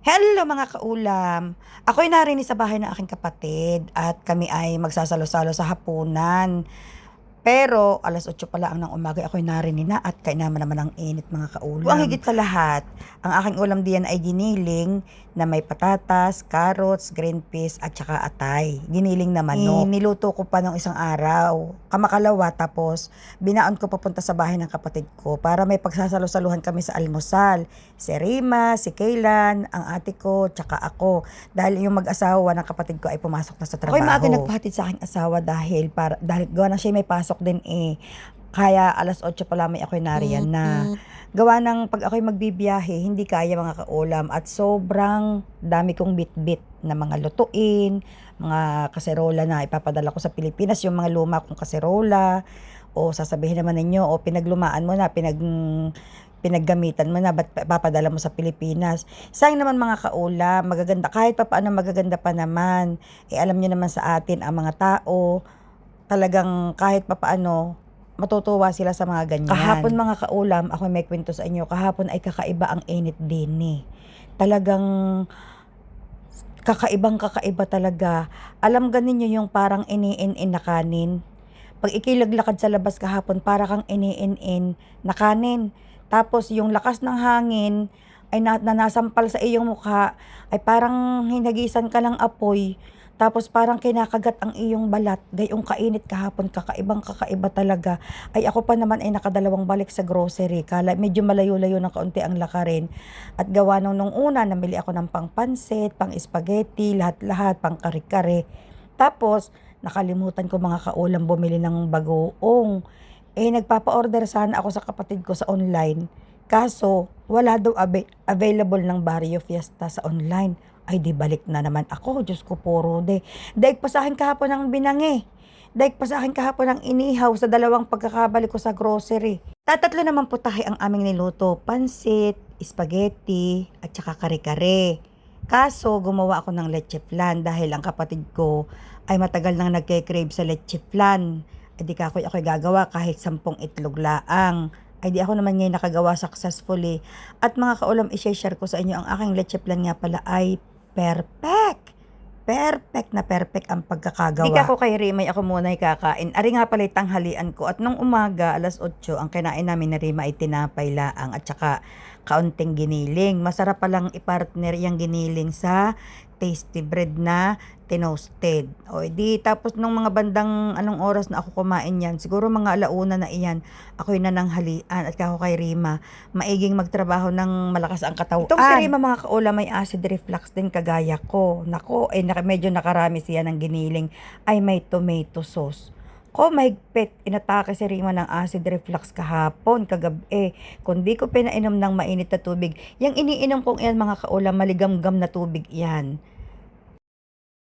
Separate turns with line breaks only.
Hello mga kaulam! Ako'y narinig sa bahay ng aking kapatid at kami ay magsasalo-salo sa hapunan. Pero 8:00 pa lang ng umaga ako'y narinig na at kainaman naman ang init mga kaulam. Ang higit sa lahat, ang aking ulam diyan ay giniling na may patatas, carrots, green peas at saka atay. Giniling na manok. Niluto ko pa nung isang araw, kamakalawa, tapos binaon ko papunta sa bahay ng kapatid ko para may pagsasalo-saluhan kami sa almusal. Si Rima, si Kaylan, ang ate ko, tsaka ako. Dahil yung mag-asawa ng kapatid ko ay pumasok na sa trabaho. Ako'y maaga nagpahatid sa aking asawa dahil gawa na siya may pasok din eh. Kaya 8:00 pa lamang ako'y nariyan na. Gawa ng pag ako'y magbibiyahe, hindi kaya mga kaulam at sobrang dami kong bitbit na mga lutuin, mga kaserola na ipapadala ko sa Pilipinas, yung mga luma kong kaserola, o sasabihin naman ninyo, o pinaglumaan mo na, pinaggamitan mo na, ba't papadala mo sa Pilipinas? Sayang naman mga kaulam, magaganda, kahit pa paano magaganda pa naman. Eh alam nyo naman sa atin, ang mga tao, talagang kahit pa paano, matutuwa sila sa mga ganyan. Kahapon mga kaulam, ako may kwento sa inyo, kahapon ay kakaiba ang init din eh. Talagang kakaiba talaga. Alam ganin nyo yung parang iniin-in na kanin. Pag ikilaglakad sa labas kahapon, para kang iniin-in na kanin. Tapos yung lakas ng hangin ay nasampal sa iyong mukha, ay parang hinagisan ka ng apoy. Tapos parang kinakagat ang iyong balat, gayong kainit kahapon, kakaiba talaga. Ay ako pa naman ay nakadalawang balik sa grocery, kala medyo malayo-layo ng kaunti ang lakarin. At gawa nung una, namili ako ng pang pansit, pang spaghetti, lahat-lahat, pang kare-kare. Tapos, nakalimutan ko mga kaulam bumili ng bagoong. Eh, nagpapa-order sana ako sa kapatid ko sa online. Kaso, wala daw available ng Barrio Fiesta sa online. Ay, di balik na naman ako. Diyos ko, puro de. Daig pa sa akin kahapon ng binangi. Daig pa sa akin kahapon ng inihaw sa dalawang pagkakabalik ko sa grocery. Tatatlo naman po tayo ang aming niluto. Pansit, spaghetti, at saka kare-kare. Kaso, gumawa ako ng leche flan dahil ang kapatid ko ay matagal nang nagke-crave sa leche flan. E di ako'y gagawa kahit 10 itlog laang. Ay di ako naman ngayon nakagawa successfully. At mga kaulam, i-share ko sa inyo ang aking leche flan nga pala ay perfect. Perfect ang pagkakagawa. Di ka ko kay Rima, ako muna kakain. Ari nga pala tanghalian ko. At nung umaga, 8:00, ang kinain namin ni Rima ay tinapay laang at saka kaunting giniling. Masarap palang ipartner yung giniling sa tasty bread na tinoasted. O di tapos nung mga bandang anong oras na ako kumain yan, siguro mga 1:00 na iyan, ako'y nananghalian at kako kay Rima, maiging magtrabaho ng malakas ang katawan. Itong si Rima mga kaulam may acid reflux din kagaya ko. Nako, medyo nakarami siya ng giniling, ay may tomato sauce. Ko mahigpit, inatake si Rima ng acid reflux kahapon, kagabi. Kung di ko pinainom ng mainit na tubig, yung iniinom kong yan mga kaulam, maligamgam na tubig yan.